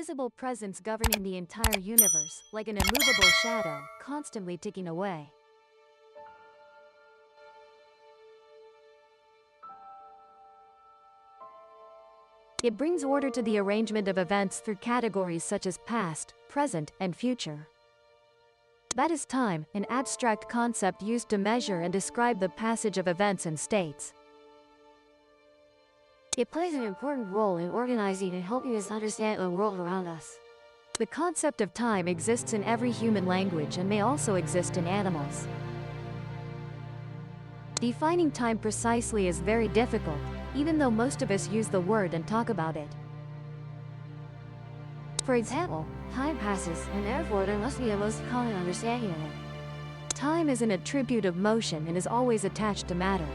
invisible presence governing the entire universe, like an immovable shadow, constantly ticking away. It brings order to the arrangement of events through categories such as past, present, and future. That is time, an abstract concept used to measure and describe the passage of events and states. It plays an important role in organizing and helping us understand the world around us. The concept of time exists in every human language and may also exist in animals. Defining time precisely is very difficult, even though most of us use the word and talk about it. For example, time passes, and therefore there must be a most common understanding of it. Time is an attribute of motion and is always attached to matter.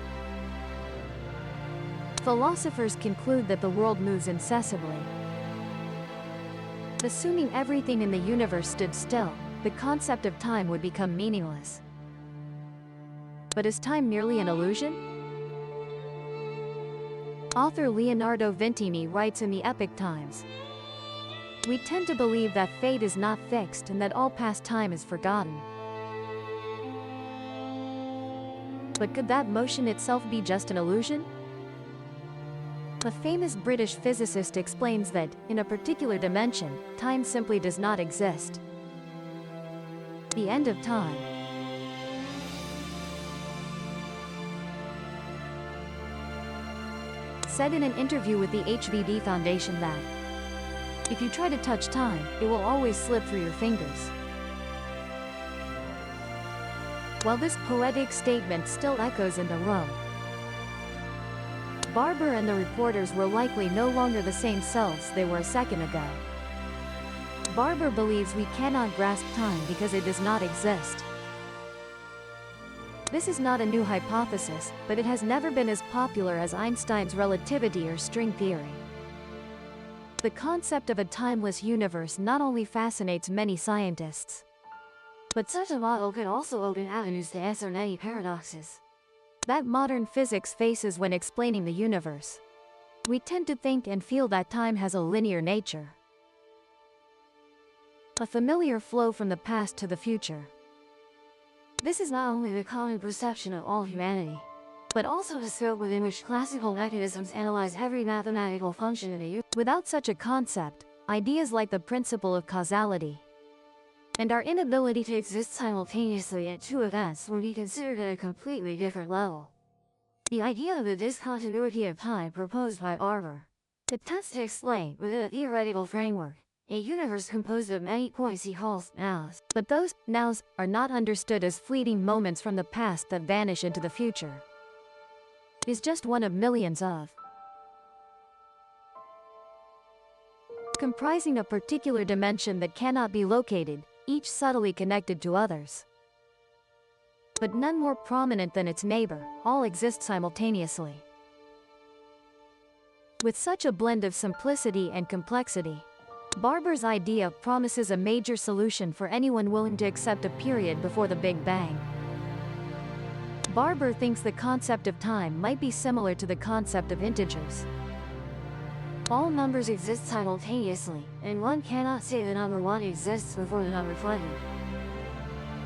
Philosophers conclude that the world moves incessantly. Assuming everything in the universe stood still, the concept of time would become meaningless. But is time merely an illusion? Author Leonardo Vintini writes in the Epic Times, "We tend to believe that fate is not fixed and that all past time is forgotten. But could that motion itself be just an illusion?" A famous British physicist explains that, in a particular dimension, time simply does not exist. The end of time. Said in an interview with the HVD Foundation that, "If you try to touch time, it will always slip through your fingers." While this poetic statement still echoes in the room, Barber and the reporters were likely no longer the same selves they were a second ago. Barber believes we cannot grasp time because it does not exist. This is not a new hypothesis, but it has never been as popular as Einstein's relativity or string theory. The concept of a timeless universe not only fascinates many scientists, but such a model could also open avenues to answer many paradoxes that modern physics faces when explaining the universe. We tend to think and feel that time has a linear nature, a familiar flow from the past to the future. This is not only the common perception of all humanity, but also the scope within which classical mechanisms analyze every mathematical function in the universe. Without such a concept, ideas like the principle of causality and our inability to exist simultaneously at two events would be considered at a completely different level. The idea of the discontinuity of time proposed by Barber attempts to explain, within a theoretical framework, a universe composed of many points he calls nows. But those nows are not understood as fleeting moments from the past that vanish into the future. It is just one of millions of, comprising a particular dimension that cannot be located, each subtly connected to others, but none more prominent than its neighbor. All exist simultaneously. With such a blend of simplicity and complexity, Barber's idea promises a major solution for anyone willing to accept a period before the Big Bang. Barber thinks the concept of time might be similar to the concept of integers. All numbers exist simultaneously, and one cannot say the number 1 exists before the number 20.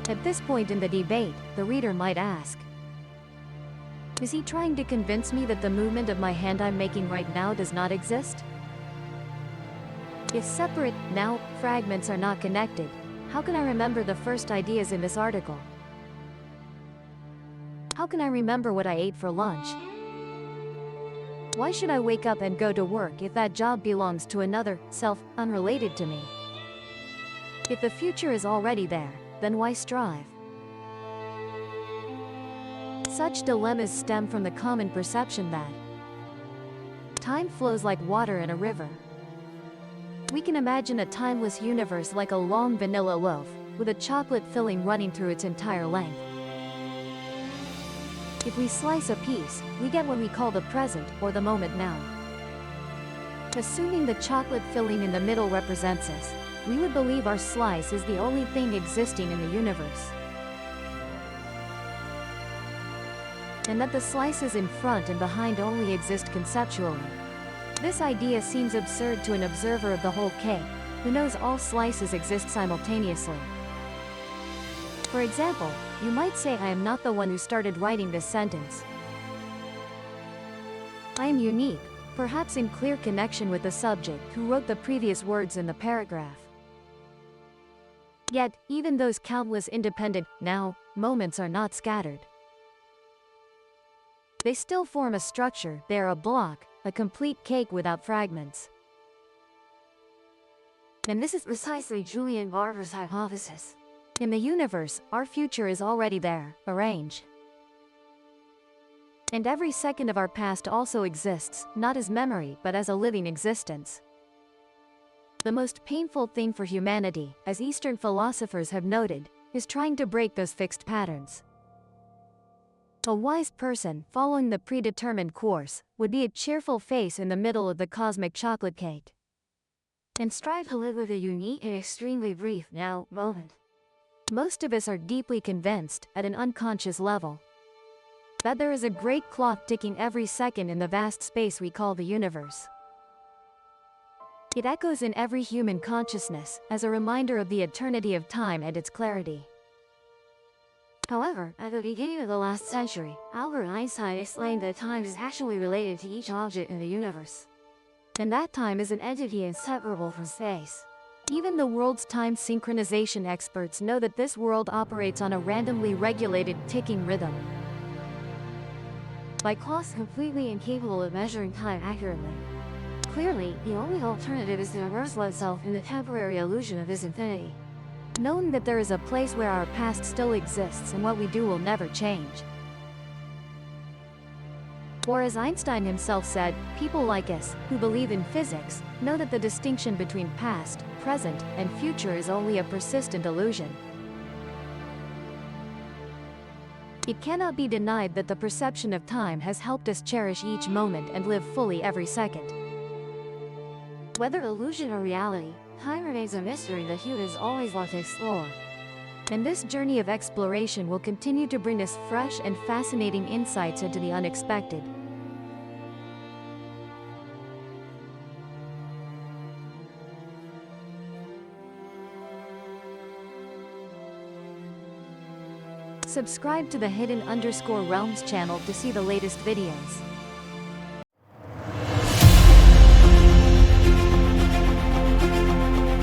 At this point in the debate, the reader might ask, is he trying to convince me that the movement of my hand I'm making right now does not exist? If separate, now, fragments are not connected, how can I remember the first ideas in this article? How can I remember what I ate for lunch? Why should I wake up and go to work if that job belongs to another self, unrelated to me? If the future is already there, then why strive? Such dilemmas stem from the common perception that time flows like water in a river. We can imagine a timeless universe like a long vanilla loaf, with a chocolate filling running through its entire length. If we slice a piece, we get what we call the present, or the moment now. Assuming the chocolate filling in the middle represents us, we would believe our slice is the only thing existing in the universe, and that the slices in front and behind only exist conceptually. This idea seems absurd to an observer of the whole cake, who knows all slices exist simultaneously. For example, you might say I am not the one who started writing this sentence. I am unique, perhaps in clear connection with the subject who wrote the previous words in the paragraph. Yet, even those countless independent now moments are not scattered. They still form a structure, they are a block, a complete cake without fragments. And this is precisely Julian Barber's hypothesis. In the universe, our future is already there, arranged. And every second of our past also exists, not as memory but as a living existence. The most painful thing for humanity, as Eastern philosophers have noted, is trying to break those fixed patterns. A wise person, following the predetermined course, would be a cheerful face in the middle of the cosmic chocolate cake, and strive to live with a unique and extremely brief now moment. Most of us are deeply convinced, at an unconscious level, that there is a great clock ticking every second in the vast space we call the universe. It echoes in every human consciousness, as a reminder of the eternity of time and its clarity. However, at the beginning of the last century, Albert Einstein explained that time is actually related to each object in the universe, and that time is an entity inseparable from space. Even the world's time synchronization experts know that this world operates on a randomly regulated, ticking rhythm. By clocks completely incapable of measuring time accurately. Clearly, the only alternative is to immerse oneself in the temporary illusion of this infinity, knowing that there is a place where our past still exists and what we do will never change. Or as Einstein himself said, people like us, who believe in physics, know that the distinction between past, present, and future is only a persistent illusion. It cannot be denied that the perception of time has helped us cherish each moment and live fully every second. Whether illusion or reality, time remains a mystery that humans always want to explore. And this journey of exploration will continue to bring us fresh and fascinating insights into the unexpected. Subscribe to the Hidden_Realms channel to see the latest videos.